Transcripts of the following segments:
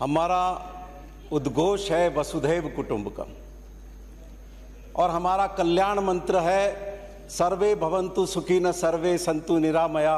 हमारा उद्घोष है वसुधैव कुटुंबकम और हमारा कल्याण मंत्र है सर्वे भवन्तु सुखिनः सर्वे सन्तु निरामया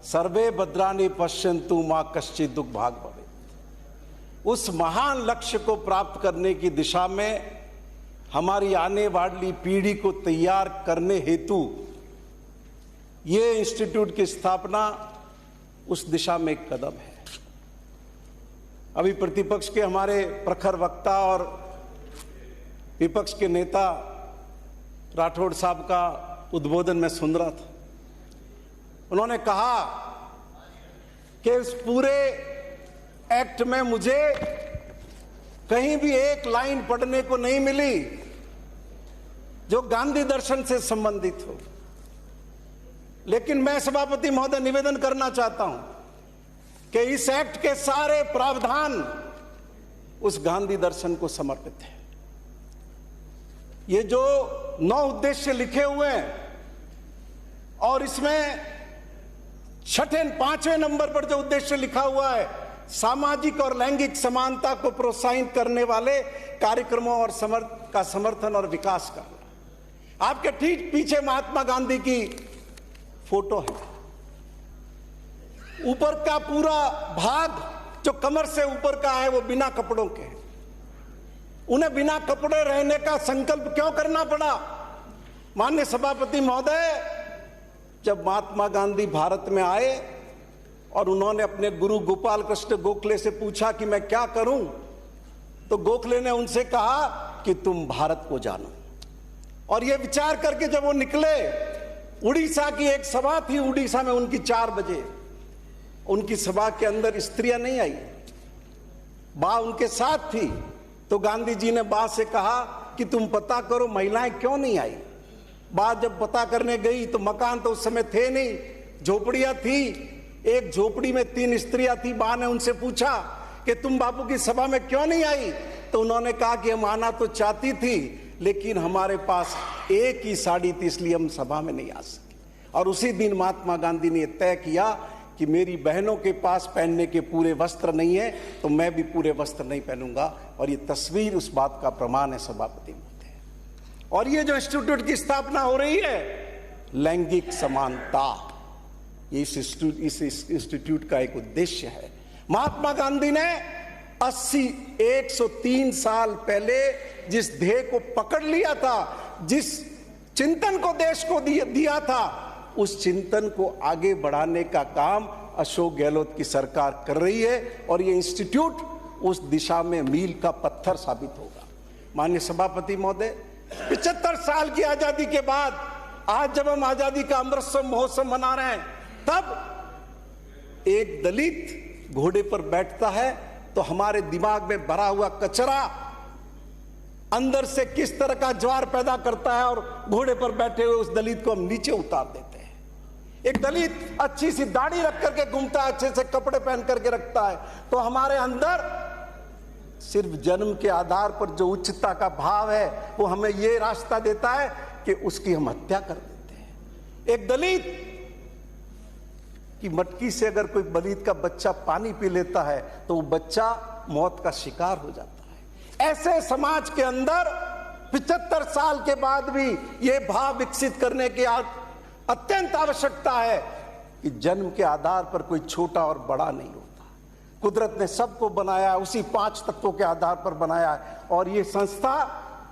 सर्वे भद्राणि पश्यन्तु मा कश्चित् दुख भाग भवेत्। उस महान लक्ष्य को प्राप्त करने की दिशा में हमारी आने वाली पीढ़ी को तैयार करने हेतु ये इंस्टीट्यूट की स्थापना उस दिशा में एक कदम है। अभी प्रतिपक्ष के हमारे प्रखर वक्ता और विपक्ष के नेता राठौड़ साहब का उद्बोधन में सुन रहा था। उन्होंने कहा कि इस पूरे एक्ट में मुझे कहीं भी एक लाइन पढ़ने को नहीं मिली जो गांधी दर्शन से संबंधित हो, लेकिन मैं सभापति महोदय निवेदन करना चाहता हूं कि इस एक्ट के सारे प्रावधान उस गांधी दर्शन को समर्पित है। ये जो 9 उद्देश्य लिखे हुए हैं और इसमें 5वें नंबर पर जो उद्देश्य लिखा हुआ है सामाजिक और लैंगिक समानता को प्रोत्साहित करने वाले कार्यक्रमों और का समर्थन और विकास करना। आपके ठीक पीछे महात्मा गांधी की फोटो है। ऊपर का पूरा भाग जो कमर से ऊपर का है वो बिना कपड़ों के है। उन्हें बिना कपड़े रहने का संकल्प क्यों करना पड़ा? माननीय सभापति महोदय, जब महात्मा गांधी भारत में आए और उन्होंने अपने गुरु गोपाल कृष्ण गोखले से पूछा कि मैं क्या करूं, तो गोखले ने उनसे कहा कि तुम भारत को जानो। और यह विचार करके जब वो निकले, उड़ीसा की एक सभा थी, उड़ीसा में उनकी 4 बजे, उनकी सभा के अंदर स्त्रियां नहीं आई, बा उनके साथ थी। तो गांधी जी ने बा से कहा कि तुम पता करो महिलाएं क्यों नहीं आई। बा जब पता करने गई तो मकान तो उस समय थे नहीं, झोपड़ियां थी। एक झोपड़ी में 3 स्त्रियां थी। बा ने उनसे पूछा कि तुम बापू की सभा में क्यों नहीं आई? तो उन्होंने कहा कि हम आना तो चाहती थी, लेकिन हमारे पास एक ही साड़ी थी, इसलिए हम सभा में नहीं आ सके। और उसी दिन महात्मा गांधी ने तय किया कि मेरी बहनों के पास पहनने के पूरे वस्त्र नहीं है, तो मैं भी पूरे वस्त्र नहीं पहनूंगा। और ये तस्वीर उस बात का प्रमाण है सभापति महोदय। और ये जो इंस्टीट्यूट की स्थापना हो रही है, लैंगिक समानता, ये इस इंस्टीट्यूट का एक उद्देश्य है। महात्मा गांधी ने 103 साल पहले जिस ध्येय को पकड़ लिया था, जिस चिंतन को देश को दिया था, उस चिंतन को आगे बढ़ाने का काम अशोक गहलोत की सरकार कर रही है। और ये इंस्टीट्यूट उस दिशा में मील का पत्थर साबित होगा। माननीय सभापति महोदय, 75 साल की आजादी के बाद आज जब हम आजादी का अमृत महोत्सव मना रहे हैं, तब एक दलित घोड़े पर बैठता है तो हमारे दिमाग में भरा हुआ कचरा अंदर से किस तरह का ज्वार पैदा करता है, और घोड़े पर बैठे हुए उस दलित को हम नीचे उतार देते हैं। एक दलित अच्छी सी दाढ़ी रख करके घूमता है, अच्छे से कपड़े पहन करके रखता है, तो हमारे अंदर सिर्फ जन्म के आधार पर जो उच्चता का भाव है वो हमें ये रास्ता देता है कि उसकी हम हत्या कर देते हैं। एक दलित की मटकी से अगर कोई दलित का बच्चा पानी पी लेता है तो वो बच्चा मौत का शिकार हो जाता है। ऐसे समाज के अंदर 75 साल के बाद भी ये भाव विकसित करने की अत्यंत आवश्यकता है कि जन्म के आधार पर कोई छोटा और बड़ा नहीं होता। कुदरत ने सबको बनाया, उसी 5 तत्वों के आधार पर बनाया है। और ये संस्था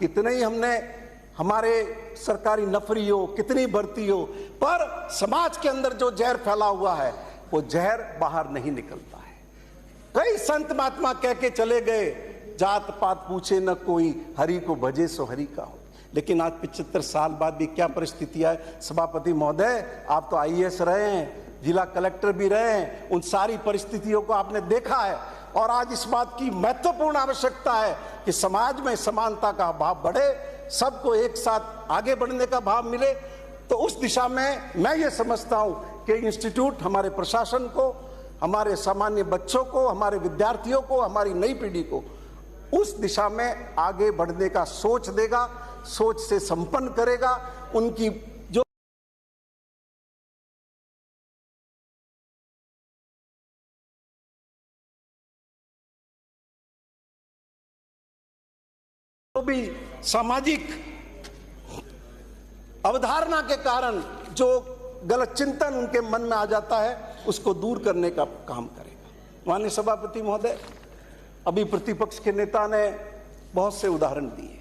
कितने ही हमने हमारे सरकारी नफरी हो, कितनी भर्ती हो, पर समाज के अंदर जो जहर फैला हुआ है वो जहर बाहर नहीं निकलता है। कई संत महात्मा कह के चले गए, जात पात पूछे न कोई, हरि को भजे सो हरि का हो। लेकिन आज 75 साल बाद भी क्या परिस्थिति है सभापति महोदय? आप तो IAS रहे हैं, जिला कलेक्टर भी रहे हैं, उन सारी परिस्थितियों को आपने देखा है। और आज इस बात की महत्वपूर्ण आवश्यकता है कि समाज में समानता का भाव बढ़े, सबको एक साथ आगे बढ़ने का भाव मिले। तो उस दिशा में मैं ये समझता हूं कि इंस्टीट्यूट हमारे प्रशासन को, हमारे सामान्य बच्चों को, हमारे विद्यार्थियों को, हमारी नई पीढ़ी को उस दिशा में आगे बढ़ने का सोच देगा, सोच से संपन्न करेगा। उनकी तो भी सामाजिक अवधारणा के कारण जो गलत चिंतन उनके मन में आ जाता है उसको दूर करने का काम करेगा। माननीय सभापति महोदय, अभी प्रतिपक्ष के नेता ने बहुत से उदाहरण दिए,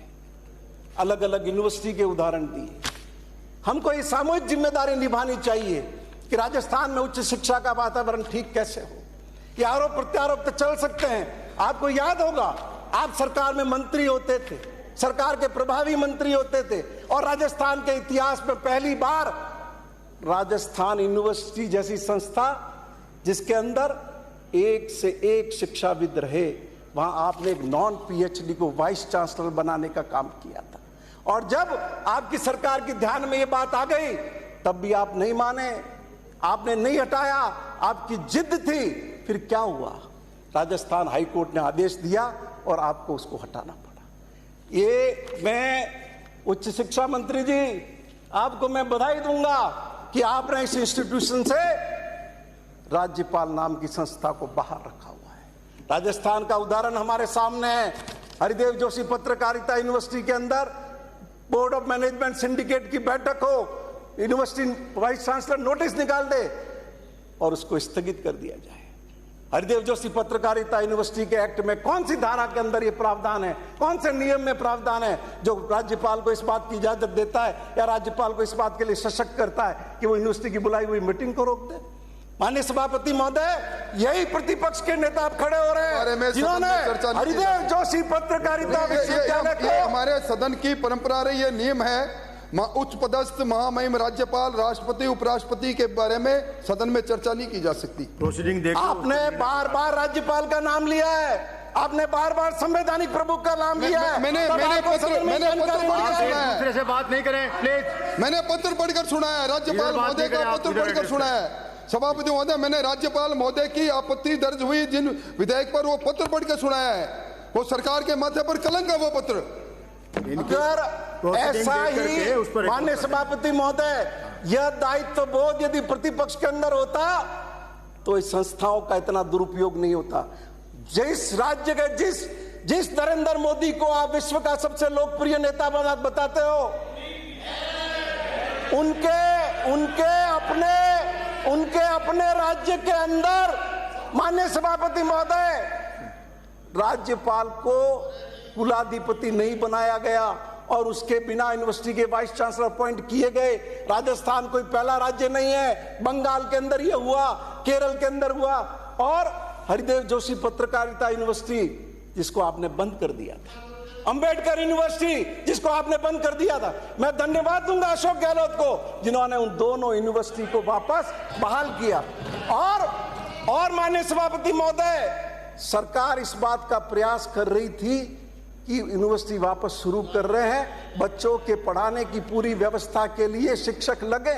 अलग अलग यूनिवर्सिटी के उदाहरण दिए। हमको ये सामूहिक जिम्मेदारी निभानी चाहिए कि राजस्थान में उच्च शिक्षा का वातावरण ठीक कैसे हो। ये आरोप प्रत्यारोप तो चल सकते हैं। आपको याद होगा, आप सरकार में मंत्री होते थे, सरकार के प्रभावी मंत्री होते थे, और राजस्थान के इतिहास में पहली बार राजस्थान यूनिवर्सिटी जैसी संस्था जिसके अंदर एक से एक शिक्षाविद रहे, वहां आपने एक नॉन पीएचडी को वाइस चांसलर बनाने का काम किया था। और जब आपकी सरकार के ध्यान में ये बात आ गई तब भी आप नहीं माने, आपने नहीं हटाया, आपकी जिद थी। फिर क्या हुआ? राजस्थान हाईकोर्ट ने आदेश दिया और आपको उसको हटाना पड़ा। ये मैं उच्च शिक्षा मंत्री जी, आपको मैं बधाई दूंगा कि आपने इस इंस्टीट्यूशन से राज्यपाल नाम की संस्था को बाहर रखा हुआ है। राजस्थान का उदाहरण हमारे सामने है। हरिदेव जोशी पत्रकारिता यूनिवर्सिटी के अंदर बोर्ड ऑफ मैनेजमेंट सिंडिकेट की बैठक हो, यूनिवर्सिटी वाइस चांसलर नोटिस निकाल दे और उसको स्थगित कर दिया जाए। हरिदेव जोशी पत्रकारिता यूनिवर्सिटी के एक्ट में कौन सी धारा के अंदर ये प्रावधान है, कौन से नियम में प्रावधान है जो राज्यपाल को इस बात की इजाजत देता है या राज्यपाल को इस बात के लिए सशक्त करता है कि वो यूनिवर्सिटी की बुलाई हुई मीटिंग को रोक दे? माननीय सभापति महोदय, यही प्रतिपक्ष के नेता आप खड़े हो रहे हैं जिन्होंने हरिदेव जोशी पत्रकारिता विश्वविद्यालय को, हमारे सदन की परंपरा रही, ये नियम है, उच्च पदस्थ महामहिम राज्यपाल, राष्ट्रपति, उपराष्ट्रपति के बारे में सदन में चर्चा नहीं की जा सकती। प्रोसीडिंग देखो। आपने बार बार राज्यपाल का नाम लिया है, आपने बार बार संवैधानिक प्रमुख का नाम लिया है। मैंने पत्र पढ़कर सुना है। दूसरे से बात नहीं करें प्लीज। मैंने पत्र पढ़कर सुना है, राज्यपाल महोदय का पत्र पढ़कर सुना है। सभापति महोदय, मैंने राज्यपाल महोदय की आपत्ति दर्ज हुई जिन विधेयक पर वो पत्र पढ़कर सुनाया है, वो सरकार के माथे पर कलंक है वो पत्र। अगर ऐसा ही माननीय सभापति महोदय, यह दायित्व बोध यदि प्रतिपक्ष के अंदर होता तो इस संस्थाओं का इतना दुरुपयोग नहीं होता। जिस राज्य के जिस नरेंद्र मोदी को आप विश्व का सबसे लोकप्रिय नेता बताते हो, उनके अपने राज्य के अंदर माननीय सभापति महोदय, राज्यपाल को कुलाधिपति नहीं बनाया गया और उसके बिना यूनिवर्सिटी के वाइस चांसलर अपॉइंट किए गए। राजस्थान कोई पहला राज्य नहीं है, बंगाल के अंदर यह हुआ, केरल के अंदर हुआ, और हरिदेव जोशी पत्रकारिता यूनिवर्सिटी जिसको आपने बंद कर दिया था, अंबेडकर यूनिवर्सिटी जिसको आपने बंद कर दिया था। मैं धन्यवाद दूंगा अशोक गहलोत को जिन्होंने उन दोनों यूनिवर्सिटी को वापस बहाल किया। और माननीय सभापति महोदय, सरकार इस बात का प्रयास कर रही थी कि यूनिवर्सिटी वापस शुरू कर रहे हैं, बच्चों के पढ़ाने की पूरी व्यवस्था के लिए शिक्षक लगे,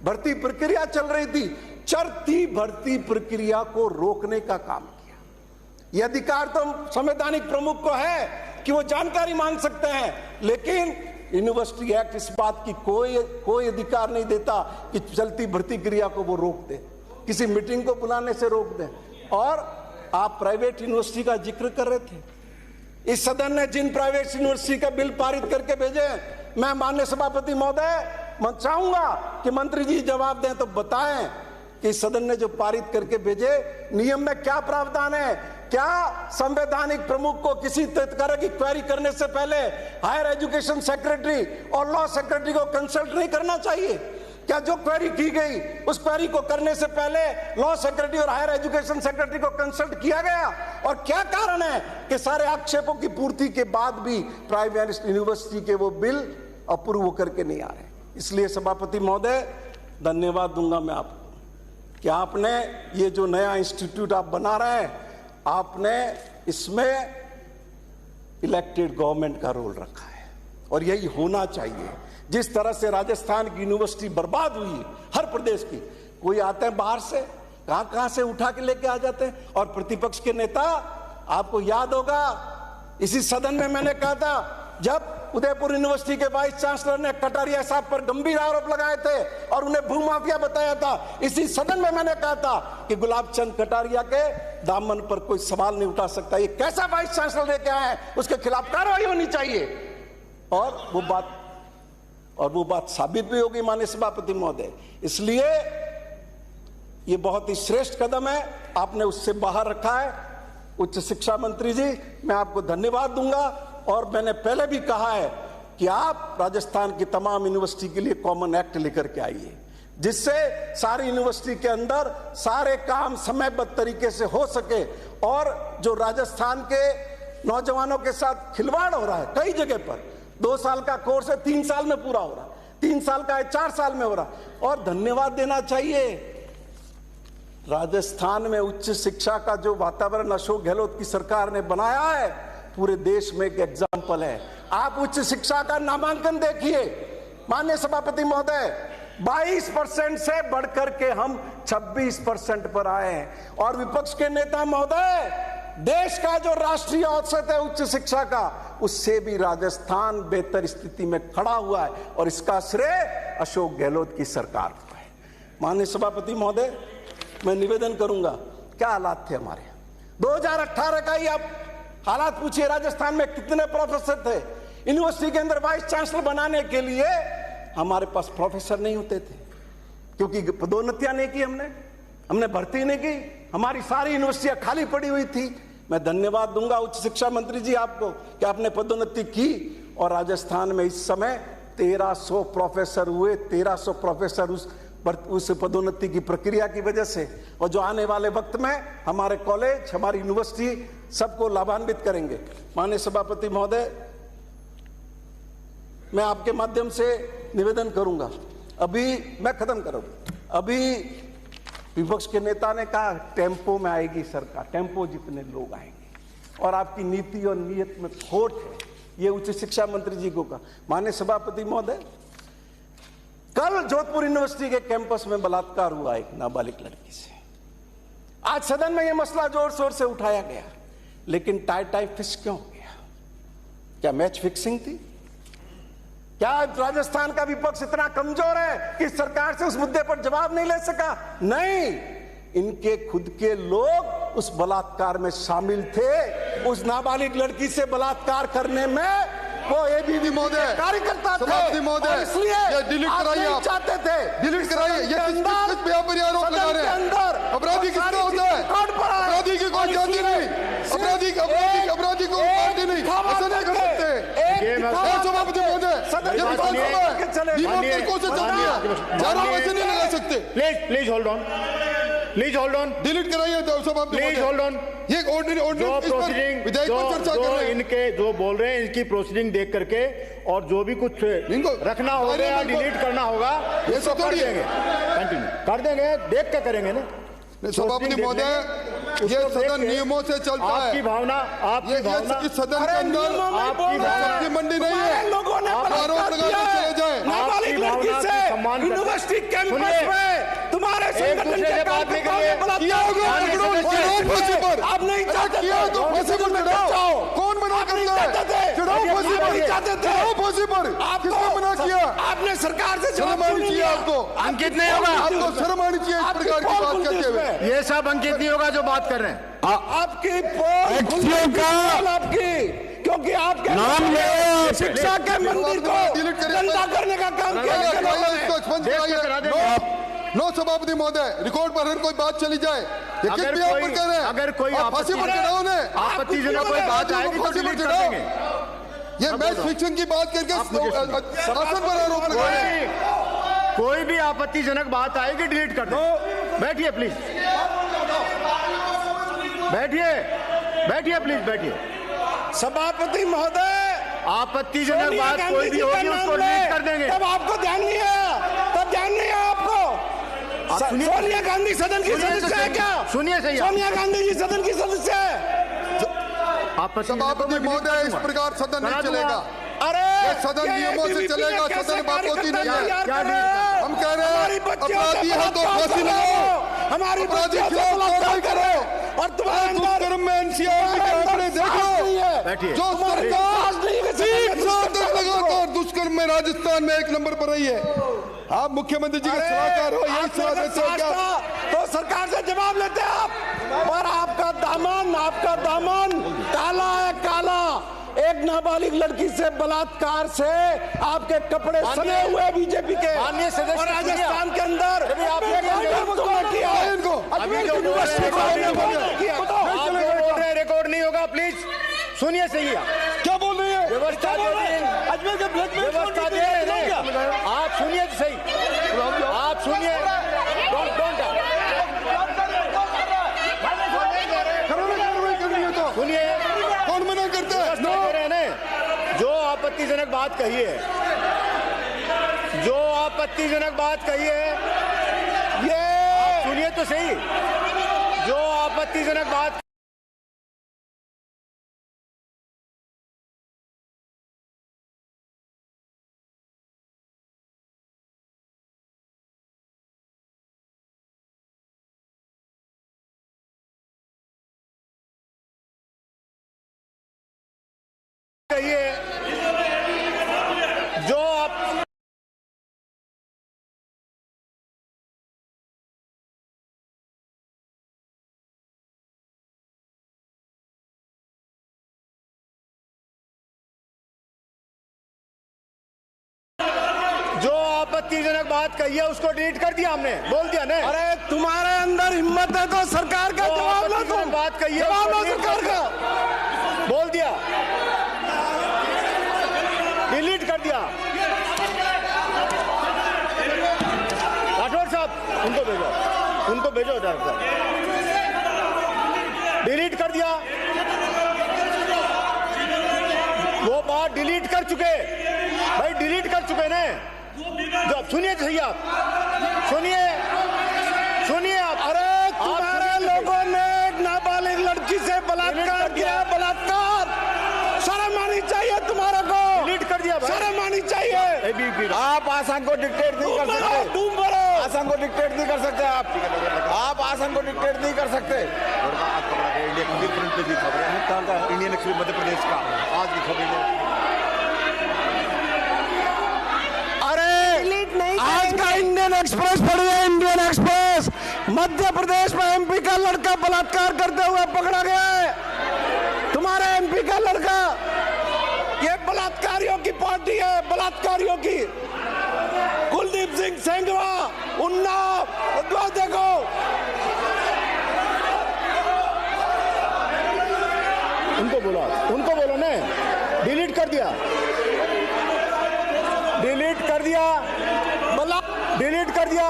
भर्ती प्रक्रिया चल रही थी, चलती भर्ती प्रक्रिया को रोकने का काम किया। यह अधिकार तो संवैधानिक प्रमुख को है कि वो जानकारी मांग सकते हैं, लेकिन यूनिवर्सिटी एक्ट इस बात की कोई अधिकार नहीं देता कि चलती भर्ती क्रिया को वो रोक दे, किसी मीटिंग को बुलाने से रोक दे। और आप प्राइवेट यूनिवर्सिटी का जिक्र कर रहे थे, इस सदन ने जिन प्राइवेट यूनिवर्सिटी का बिल पारित करके भेजे, मैं माननीय सभापति महोदय मैं चाहूंगा कि मंत्री जी जवाब दें तो बताएं कि इस सदन ने जो पारित करके भेजे नियम में क्या प्रावधान है। क्या संवैधानिक प्रमुख को किसी तरह की क्वेरी करने से पहले हायर एजुकेशन सेक्रेटरी और लॉ सेक्रेटरी को कंसल्ट नहीं करना चाहिए? क्या जो क्वेरी की गई उस क्वेरी को करने से पहले लॉ सेक्रेटरी और हायर एजुकेशन सेक्रेटरी को कंसल्ट किया गया? और क्या कारण है कि सारे आक्षेपों की पूर्ति के बाद भी प्राइवेट यूनिवर्सिटी के वो बिल अप्रूव करके नहीं आ रहे? इसलिए सभापति महोदय, धन्यवाद दूंगा मैं आपको कि आपने ये जो नया इंस्टीट्यूट आप बना रहे हैं, आपने इसमें इलेक्टेड गवर्नमेंट का रोल रखा है और यही होना चाहिए। जिस तरह से राजस्थान की यूनिवर्सिटी बर्बाद हुई, हर प्रदेश की, कोई आते हैं बाहर से, कहां से उठा के लेके आ जाते हैं। और प्रतिपक्ष के नेता, आपको याद होगा इसी सदन में मैंने कहा था, जब उदयपुर यूनिवर्सिटी के वाइस चांसलर ने कटारिया साहब पर गंभीर आरोप लगाए थे और उन्हें भूमाफिया बताया था। इसी सदन में मैंने कहा था कि गुलाब चंद कटारिया के दामन पर कोई सवाल नहीं उठा सकता। ये कैसा वाइस चांसलर लेके आए हैं, उसके खिलाफ कार्रवाई होनी चाहिए। और वो बात साबित भी होगी माननीय सभापति महोदय। इसलिए ये बहुत ही श्रेष्ठ कदम है, आपने उससे बाहर रखा है। उच्च शिक्षा मंत्री जी, मैं आपको धन्यवाद दूंगा और मैंने पहले भी कहा है कि आप राजस्थान की तमाम यूनिवर्सिटी के लिए कॉमन एक्ट लेकर के आइए, जिससे सारी यूनिवर्सिटी के अंदर सारे काम समयबद्ध तरीके से हो सके। और जो राजस्थान के नौजवानों के साथ खिलवाड़ हो रहा है कई जगह पर, 2 साल का कोर्स है 3 साल में पूरा हो रहा, 3 साल का है 4 साल में हो रहा। और धन्यवाद देना चाहिए राजस्थान में उच्च शिक्षा का जो वातावरण अशोक गहलोत की सरकार ने बनाया है, पूरे देश में एक एग्जाम्पल है। आप उच्च शिक्षा का नामांकन देखिए माननीय सभापति महोदय, 22% से बढ़कर के हम 26% पर आए हैं। और विपक्ष के नेता महोदय, देश का जो राष्ट्रीय औसत है उच्च शिक्षा का, उससे भी राजस्थान बेहतर स्थिति में खड़ा हुआ है और इसका श्रेय अशोक गहलोत की सरकार को है। माननीय सभापति महोदय, मैं निवेदन करूंगा, क्या हालात थे हमारे 2018 का ही आप हालात पूछिए। राजस्थान में कितने प्रोफेसर थे? यूनिवर्सिटी के अंदर वाइस चांसलर बनाने के लिए हमारे पास प्रोफेसर नहीं होते थे, क्योंकि पदोन्नतियां नहीं की, हमने भर्ती नहीं की, हमारी सारी यूनिवर्सिटियां खाली पड़ी हुई थी। मैं धन्यवाद दूंगा उच्च शिक्षा मंत्री जी आपको कि आपने पदोन्नति की और राजस्थान में इस समय 1300 प्रोफेसर हुए। 1300 प्रोफेसर उस पदोन्नति की प्रक्रिया की वजह से, और जो आने वाले वक्त में हमारे कॉलेज, हमारी यूनिवर्सिटी सबको लाभान्वित करेंगे। माननीय सभापति महोदय, मैं आपके माध्यम से निवेदन करूंगा, अभी मैं खत्म करूंगा। अभी विपक्ष के नेता ने कहा टेम्पो में आएगी सरकार, टेम्पो जितने लोग आएंगे, और आपकी नीति और नीयत में खोट है, ये उच्च शिक्षा मंत्री जी को कहा। माननीय सभापति महोदय, कल जोधपुर यूनिवर्सिटी के कैंपस में बलात्कार हुआ एक नाबालिग लड़की से। आज सदन में यह मसला जोर शोर से उठाया गया, लेकिन टाई फिक्स क्यों हो गया? क्या मैच फिक्सिंग थी? क्या राजस्थान का विपक्ष इतना कमजोर है कि सरकार से उस मुद्दे पर जवाब नहीं ले सका? नहीं, इनके खुद के लोग उस बलात्कार में शामिल थे। उस नाबालिग लड़की से बलात्कार करने में वो एबीवी महोदय कार्यकर्ता थे, महोदय, इसलिए ये डिलीट कराइए, आप चाहते थे डिलीट कराइए। ये किस पे आप आरोप लगा रहे हैं? अपराधी किसका होता है? अपराधी की कोई जाति नहीं, अपराधी को पार्टी नहीं, ऐसा नहीं कर सकते। सभापति महोदय, ये विधानसभा है, रिमोट तरीकों से चलती है, चारों वैसे नहीं लगा सकते। Please hold on, please hold on, delete कराइए सभापति, प्लीज होल्ड ऑन। ये ऑर्डिनरी विधेयक पर चर्चा कर रहे हैं। इनके जो बोल रहे हैं इनकी प्रोसीडिंग देख करके, और जो भी कुछ रखना होगा या डिलीट करना होगा ये सब कर देंगे, कंटिन्यू कर देंगे, देख के करेंगे ना सभापति महोदय। ये सदन नियमों से चलता है। आपकी भावना, आपकी भावना, इस सदन के अंदर आपकी सब्जी मंडी नहीं है। लोगों ने आरोप लगा चले जाए। नाबालिग लड़की से यूनिवर्सिटी कैंपस में तुम्हारे संगठन के बात नहीं करिए। आप नहीं चाहते किया तो फांसी पर चढ़ाओ। कौन मना करता है? चढ़ाओ फांसी पर, चढ़ाओ फांसी पर। किसने मना किया? आपने सरकार से शर्म आनी चाहिए आपको। अंकित नहीं होगा, आपको शर्म आनी चाहिए इस प्रकार की बात करते हुए। ये सब अंकित नहीं होगा जो बात कर रहे हैं। आपकी आपकी, क्योंकि आपके नाम में शिक्षा के मंदिर को गंदा करने का काम किया। नो सभापति महोदय, रिकॉर्ड पर हर कोई बात चली जाए। ये किस पे आप कर रहे हैं? अगर कोई फांसी पर चढ़ाओ ने, आपत्तिजनक कोई बात आएगी तो डिलीट कर देंगे। ये मैच फिक्सिंग की बात करके शासन पर आरोप लगा रहे हैं। कोई भी आपत्तिजनक बात आएगी डिलीट कर दो। बैठिए प्लीज, बैठिए, बैठिए प्लीज, बैठिए। सभापति महोदय, आपत्तिजनक बात कोई भी होगी उसको डिलीट कर देंगे। तब आपको ध्यान नहीं है, तब ध्यान नहीं है आपको। सोनिया गांधी सदन की सदस्य है क्या? सुनिए सही, सोनिया गांधी जी सदन की सदस्य है। सभापति महोदय, इस प्रकार सदन नहीं चलेगा। अरे ये सदन नियमों से चलेगा, सदन बापोती नहीं है। हम कह रहे हैं अपराधी है तो फांसी लगाओ, हमारी अपराधी खिलाफ कार्रवाई करो। और तुम्हारे में एनसीआर के आंकड़े देखो, बैठिए। जो सरकार लगातार दुष्कर्म में राजस्थान में 1 नंबर पर रही है। आप मुख्यमंत्री जी के सलाहकार हो, यही सलाह देते हो क्या? तो सरकार से जवाब लेते हैं आप, और आपका दामन काला है, काला। एक नाबालिग लड़की से बलात्कार से आपके कपड़े सने हुए बीजेपी के, और राजस्थान के अंदर रिकॉर्ड नहीं होगा, प्लीज सुनिए। सही है, क्या बोल रहे हैं? व्यवस्था दे रहे हैं, आप सुनिए तो सही, आप सुनिए। सुनिए, कौन मना करता है? जो आपत्तिजनक बात कही है, ये सुनिए तो सही। जो आपत्तिजनक बात कही है, जो आप आपत्तिजनक बात कही है उसको डिलीट कर दिया हमने, बोल दिया ना। अरे तुम्हारे अंदर हिम्मत है तो सरकार का जवाब लो, तुम बात कही है, जवाब लो सरकार का, बोल दिया, डिलीट कर दिया। राठौर साहब उनको भेजो डॉक्टर साहब, डिलीट कर दिया। वो बात डिलीट कर चुके भाई, डिलीट कर चुके ना। जो सुनिए सही, आप सुनिए आप। अरे तुम्हारे लोगों ने एक नाबालिग लड़की से बलात्कार किया, बलात्कार। शर्म आनी चाहिए तुम्हारे को, डिलीट कर दिया भाई, शर्म आनी चाहिए। आप आसान को डिक्टेट नहीं कर सकते, तुम बोलो, आसान को डिक्टेट नहीं कर सकते आप आसान को डिक्टेट नहीं कर सकते। इंडियन एक्सप्रेस मध्य प्रदेश का आज की खबर, आज का इंडियन एक्सप्रेस पढ़िए, इंडियन एक्सप्रेस। मध्य प्रदेश में एमपी का लड़का बलात्कार करते हुए पकड़ा गया है। तुम्हारे एमपी का लड़का, ये बलात्कारियों की पार्टी है, बलात्कारियों की। कुलदीप सिंह सेंगवा, उन्नाव, देखो उनको बोलो ने, डिलीट कर दिया, डिलीट कर दिया, डिलीट कर दिया,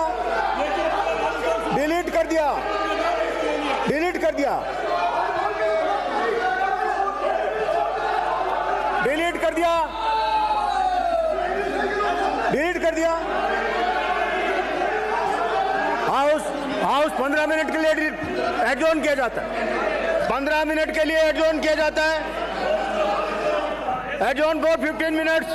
डिलीट कर दिया, डिलीट कर दिया, डिलीट कर दिया, डिलीट कर दिया। हाउस 15 मिनट के लिए एडजॉर्न किया जाता है, 15 मिनट के लिए एडजॉर्न किया जाता है। Adjourn for 15 minutes.